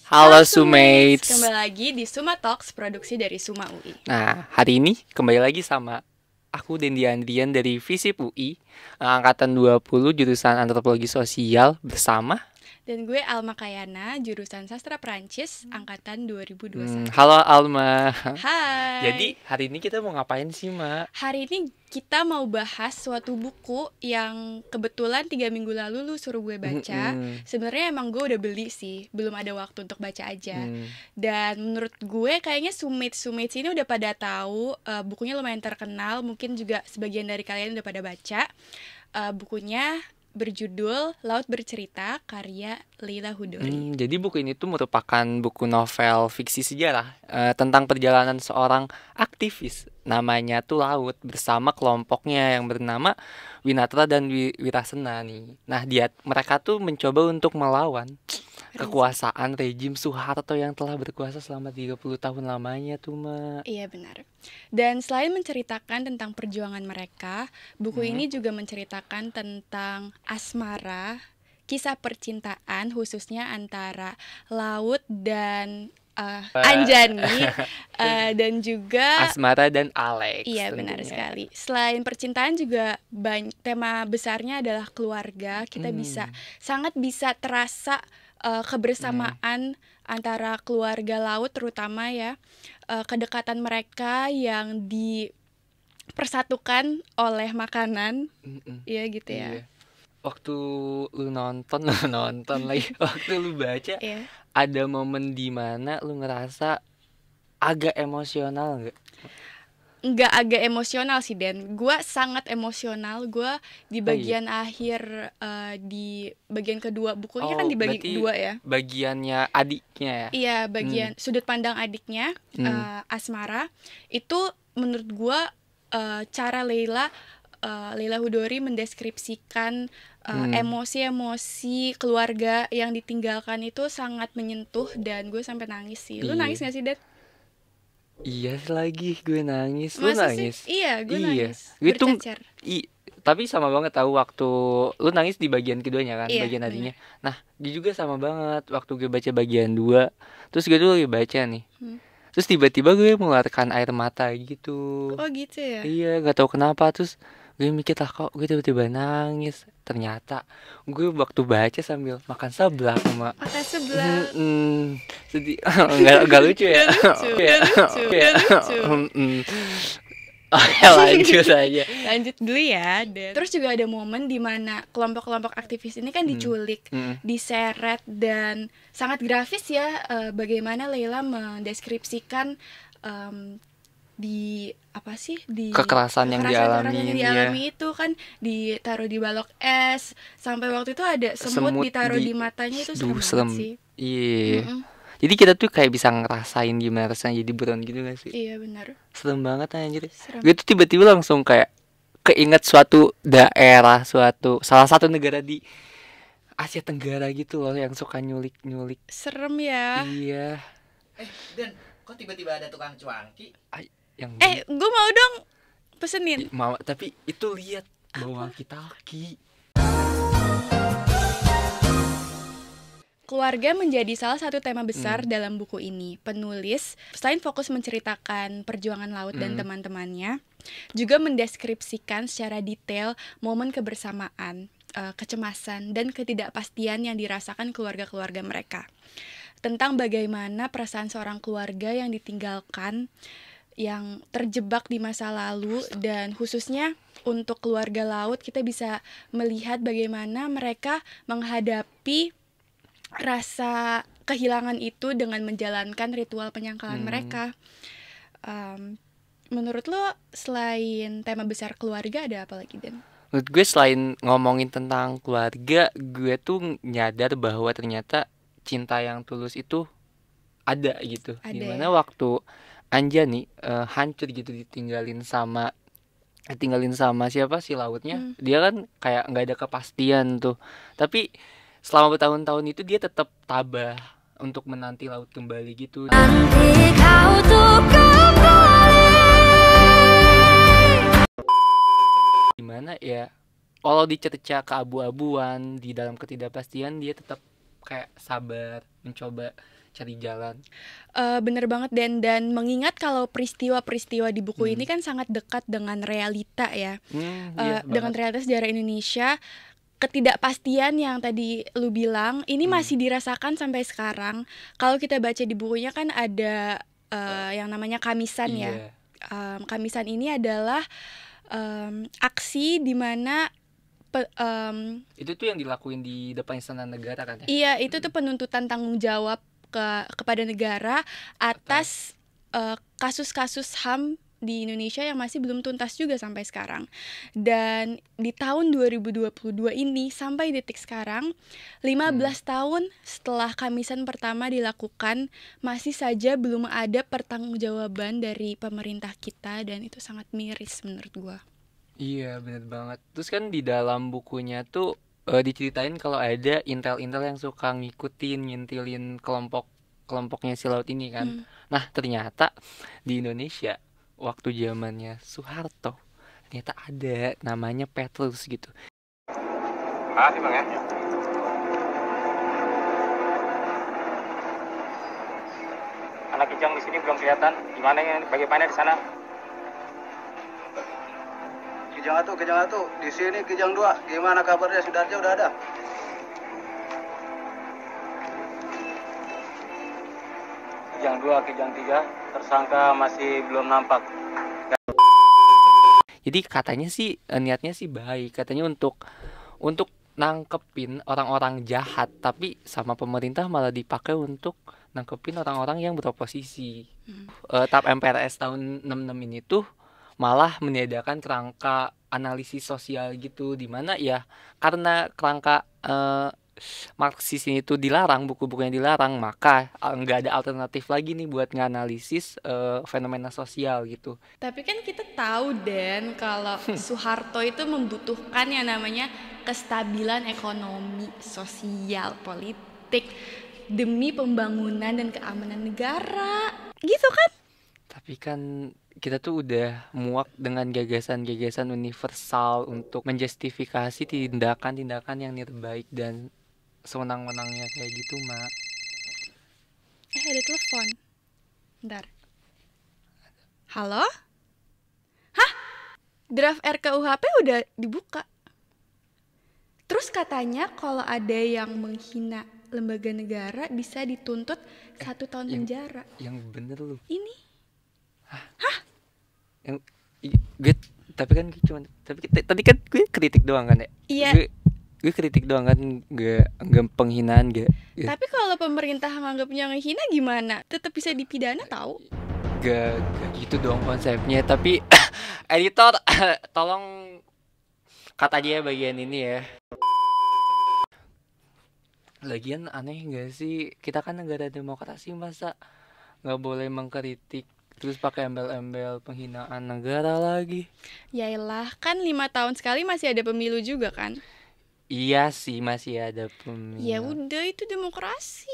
Halo Sumates. Kembali lagi di Suma Talks, produksi dari Suma UI. Nah, hari ini kembali lagi sama aku Dendi Andrian dari FISIP UI, angkatan 20 jurusan Antropologi Sosial bersama. Dan gue Alma Kayana, jurusan Sastra Perancis, angkatan 2021. Halo Alma. Hai. Jadi hari ini kita mau ngapain sih, Ma? Hari ini kita mau bahas suatu buku yang kebetulan 3 minggu lalu lu suruh gue baca. Sebenarnya emang gue udah beli sih, belum ada waktu untuk baca aja. Dan menurut gue kayaknya Sumates ini udah pada tahu, bukunya lumayan terkenal. Mungkin juga sebagian dari kalian udah pada baca. Bukunya berjudul Laut Bercerita, karya Leila Hudori. Jadi buku ini tuh merupakan buku novel fiksi sejarah tentang perjalanan seorang aktivis namanya tuh Laut bersama kelompoknya yang bernama Winatra dan Wirasena nih. Nah, mereka tuh mencoba untuk melawan kekuasaan rejim Soeharto yang telah berkuasa selama 30 tahun lamanya tuh, Ma. Iya, benar. Dan selain menceritakan tentang perjuangan mereka, buku ini juga menceritakan tentang asmara, kisah percintaan khususnya antara Laut dan Anjani dan juga Asmara dan Alex. Iya, benar sekali. Selain percintaan juga tema besarnya adalah keluarga. Kita sangat bisa terasa kebersamaan antara keluarga Laut terutama ya, kedekatan mereka yang dipersatukan oleh makanan, ya gitu ya. Iya. Waktu lu nonton lagi, waktu lu baca, ada momen di mana lu ngerasa agak emosional nggak? Nggak agak emosional sih, Den. Gue sangat emosional. Gue di bagian akhir, di bagian kedua bukunya kan dibagi dua ya. Bagiannya adiknya ya? Iya, bagian sudut pandang adiknya, Asmara. Itu menurut gue cara Leila Hudori mendeskripsikan emosi-emosi keluarga yang ditinggalkan itu sangat menyentuh dan gue sampai nangis sih. Lu nangis gak sih, Den? Iya lagi, gue nangis. Masa lu nangis? Sih? Iya, gue nangis. Itu bercecer. Tapi sama banget tahu waktu lu nangis di bagian keduanya kan, bagian adiknya. Bener. Nah, dia juga sama banget waktu gue baca bagian 2. Terus gue tuh lagi baca nih. Terus tiba-tiba gue mengeluarkan air mata gitu. Oh gitu ya? Iya, gak tahu kenapa. Terus gue mikir lah, kok gue tiba-tiba nangis. Ternyata gue waktu baca sambil makan seblak sama. Makan seblak. Sedih. Enggak lucu ya? Gak lucu. Oke, lanjut aja. Lanjut dulu ya. Terus juga ada momen di mana kelompok-kelompok aktivis ini kan diculik, diseret, dan sangat grafis ya, bagaimana Leila mendeskripsikan di kekerasan yang dialami itu kan, ditaruh di balok es, sampai waktu itu ada semut ditaruh di matanya. Itu serem banget sih. Iya. Jadi kita tuh kayak bisa ngerasain gimana rasanya jadi buron gitu gak sih? Iya, benar. Serem banget anjir. Gue tuh tiba-tiba langsung kayak keinget suatu daerah, salah satu negara di Asia Tenggara gitu loh yang suka nyulik-nyulik. Serem ya. Iya. Dan kok tiba-tiba ada tukang cuanki? Gue mau dong pesenin. Mau, tapi itu lihat bawa walkie-talkie. Keluarga menjadi salah satu tema besar dalam buku ini. Penulis, selain fokus menceritakan perjuangan Laut dan teman-temannya, juga mendeskripsikan secara detail momen kebersamaan, kecemasan, dan ketidakpastian yang dirasakan keluarga-keluarga mereka. Tentang bagaimana perasaan seorang keluarga yang ditinggalkan, yang terjebak di masa lalu, dan khususnya untuk keluarga Laut, kita bisa melihat bagaimana mereka menghadapi rasa kehilangan itu dengan menjalankan ritual penyangkalan mereka. Menurut lo selain tema besar keluarga ada apa lagi, Dan? Menurut gue selain ngomongin tentang keluarga, gue tuh nyadar bahwa ternyata cinta yang tulus itu ada gitu. Dimana waktu Anjani hancur gitu ditinggalin sama siapa sih Lautnya. Dia kan kayak nggak ada kepastian tuh. Tapi selama bertahun-tahun itu dia tetap tabah untuk menanti Laut kembali gitu. Nanti kau tuh kembali. Dimana ya, walau dicerca keabu-abuan, di dalam ketidakpastian dia tetap kayak sabar mencoba cari jalan. Bener banget, dan mengingat kalau peristiwa-peristiwa di buku ini kan sangat dekat dengan realita ya. Iya Dengan banget. realita sejarah Indonesia, ketidakpastian yang tadi lu bilang ini masih dirasakan sampai sekarang. Kalau kita baca di bukunya kan ada yang namanya Kamisan ya. Iya. Kamisan ini adalah aksi di mana Itu tuh yang dilakuin di depan Istana Negara kan ya? iya, itu tuh penuntutan tanggung jawab kepada negara atas kasus-kasus HAM di Indonesia yang masih belum tuntas juga sampai sekarang. Dan di tahun 2022 ini sampai detik sekarang 15 tahun setelah Kamisan pertama dilakukan, masih saja belum ada pertanggungjawaban dari pemerintah kita, dan itu sangat miris menurut gua. Iya bener banget. Terus kan di dalam bukunya tuh diceritain kalau ada intel-intel yang suka ngikutin, ngintilin kelompoknya si laut ini kan. Nah ternyata di Indonesia waktu zamannya Soeharto ternyata ada namanya Petrus gitu. Makasih Bang ya. Anak kijang di sini belum kelihatan. Gimana ya? Bagaimana di sana? Kijang atuh, di sini Kijang 2. Gimana kabarnya? Sudarja udah ada? Kijang 2, Kijang 3, tersangka masih belum nampak. Jadi katanya sih niatnya sih baik, katanya untuk nangkepin orang-orang jahat, tapi sama pemerintah malah dipakai untuk nangkepin orang-orang yang beroposisi. TAP MPRS tahun 66 ini tuh malah meniadakan kerangka analisis sosial gitu, dimana ya karena kerangka Marxis ini tuh dilarang, buku-bukunya dilarang, maka nggak ada alternatif lagi nih buat nganalisis fenomena sosial gitu. Tapi kan kita tahu Dan kalau Soeharto itu membutuhkan yang namanya kestabilan ekonomi, sosial, politik demi pembangunan dan keamanan negara. Gitu kan? Tapi kan kita tuh udah muak dengan gagasan-gagasan universal untuk menjustifikasi tindakan-tindakan yang niat baik dan sewenang-wenangnya kayak gitu, Mak. Ada telepon. Bentar. Halo? Hah? Draft RKUHP udah dibuka. Terus katanya kalau ada yang menghina lembaga negara bisa dituntut 1 tahun penjara. Yang bener lu. Ini? Yang gue tapi kan gue cuma tadi kan gue kritik doang kan ya. Iya. Gue kritik doang kan, nggak penghinaan gak. Tapi kalau pemerintah menganggapnya menghina gimana? Tetap bisa dipidana tahu? Gak gitu dong konsepnya. Tapi editor tolong cut aja ya bagian ini ya. Lagian aneh gak sih, kita kan negara demokrasi, masa nggak boleh mengkritik terus pakai embel-embel penghinaan negara lagi? Yaelah, kan 5 tahun sekali masih ada pemilu juga kan? Iya sih, masih ada pemilu. Ya udah, itu demokrasi.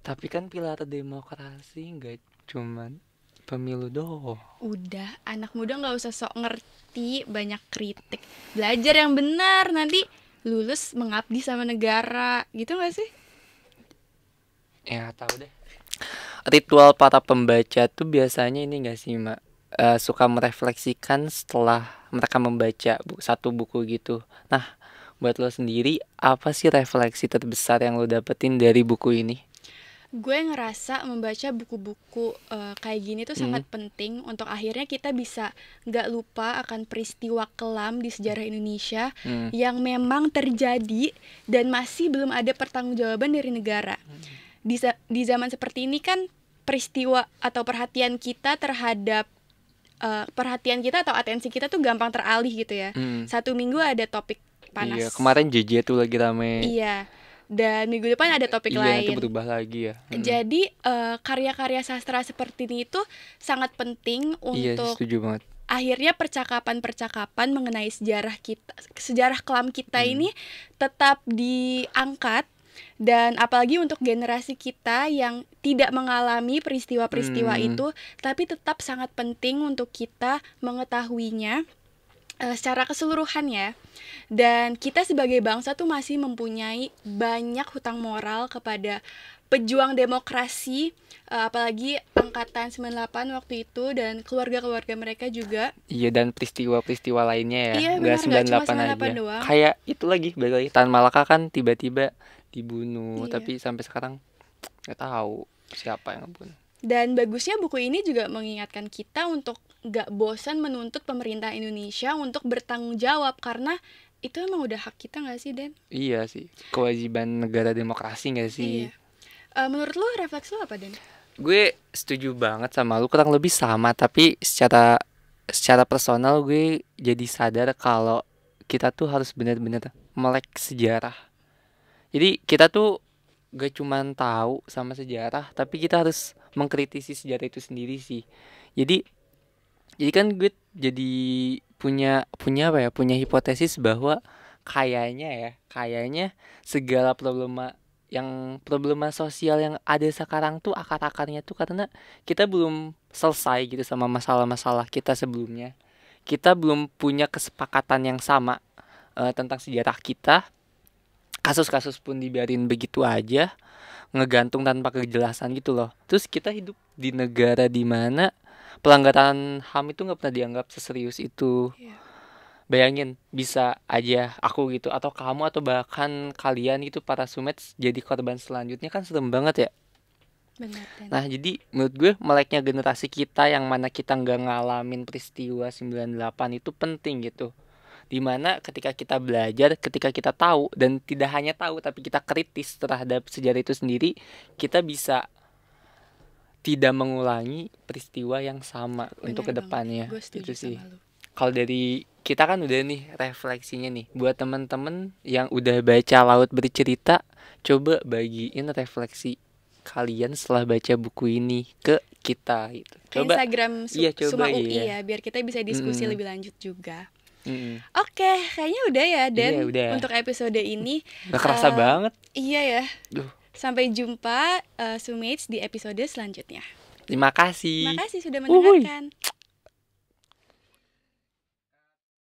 Tapi kan pilar demokrasi nggak cuman pemilu doang. Udah, anak muda nggak usah sok ngerti, banyak kritik. Belajar yang benar, nanti lulus mengabdi sama negara, gitu nggak sih? Ya tahu deh. Ritual para pembaca tuh biasanya ini nggak sih, Mak? Suka merefleksikan setelah mereka membaca satu buku gitu. Nah, buat lo sendiri, apa sih refleksi terbesar yang lo dapetin dari buku ini? Gue ngerasa membaca buku-buku kayak gini tuh sangat penting untuk akhirnya kita bisa gak lupa akan peristiwa kelam di sejarah Indonesia yang memang terjadi dan masih belum ada pertanggungjawaban dari negara. Di zaman seperti ini kan peristiwa atau perhatian kita terhadap atau atensi kita tuh gampang teralih gitu ya. 1 minggu ada topik panas. Iya, kemarin JJ tuh lagi rame. Iya. Dan minggu depan ada topik lain. Iya, nanti berubah lagi ya. Jadi karya-karya sastra seperti ini tuh sangat penting Iya, untuk setuju banget. akhirnya percakapan-percakapan mengenai sejarah kita, sejarah kelam kita ini tetap diangkat. Dan apalagi untuk generasi kita yang tidak mengalami peristiwa-peristiwa itu, tapi tetap sangat penting untuk kita mengetahuinya secara keseluruhan ya. Dan kita sebagai bangsa tuh masih mempunyai banyak hutang moral kepada pejuang demokrasi, apalagi angkatan 98 waktu itu dan keluarga-keluarga mereka juga. Iya, dan peristiwa-peristiwa lainnya ya. Iya, Nggak benar, nggak cuma 98 aja. 98 doang. Kayak itu lagi, balik lagi Tan Malaka kan tiba-tiba dibunuh, Iya. tapi sampai sekarang nggak tahu siapa yang ngebunuh. Dan bagusnya buku ini juga mengingatkan kita untuk gak bosan menuntut pemerintah Indonesia untuk bertanggung jawab, karena itu emang udah hak kita gak sih, Den? Iya sih, kewajiban negara demokrasi nggak sih? Iya. Menurut lu refleks lu apa, Den? Gue setuju banget sama lu, kurang lebih sama, tapi secara personal gue jadi sadar kalau kita tuh harus benar-benar melek sejarah. Jadi kita tuh gak cuman tahu sama sejarah, tapi kita harus mengkritisi sejarah itu sendiri sih. Jadi kan gue jadi punya apa ya? Punya hipotesis bahwa kayaknya segala problema sosial yang ada sekarang tuh akar-akarnya tuh karena kita belum selesai gitu sama masalah-masalah kita sebelumnya. Kita belum punya kesepakatan yang sama tentang sejarah kita. Kasus-kasus pun dibiarin begitu aja, ngegantung tanpa kejelasan gitu loh. Terus kita hidup di negara di mana pelanggaran HAM itu nggak pernah dianggap seserius itu. Iya. Bayangin, bisa aja aku gitu, atau kamu, atau bahkan kalian gitu, para soulmates, jadi korban selanjutnya, kan serem banget ya. Benar, Den. Nah, jadi menurut gue meleknya generasi kita yang mana kita nggak ngalamin peristiwa 98 itu penting gitu. Dimana ketika kita belajar, ketika kita tahu, dan tidak hanya tahu tapi kita kritis terhadap sejarah itu sendiri, kita bisa tidak mengulangi peristiwa yang sama untuk Benar kedepannya. banget. Gue setuju Itu sih. sama lu. Kalau dari kita kan udah nih refleksinya nih, buat temen-temen yang udah baca Laut Bercerita, coba bagiin refleksi kalian setelah baca buku ini ke kita gitu. Ke Coba. Instagram Iya, coba, Suma UI iya. ya, biar kita bisa diskusi Mm-mm. lebih lanjut juga. Mm-mm. Oke, kayaknya udah ya, Den. Iya, udah. Untuk episode ini. Gak kerasa banget. Iya ya. Duh. Sampai jumpa Soulmates di episode selanjutnya. Terima kasih. Terima kasih sudah Uhuy. mendengarkan.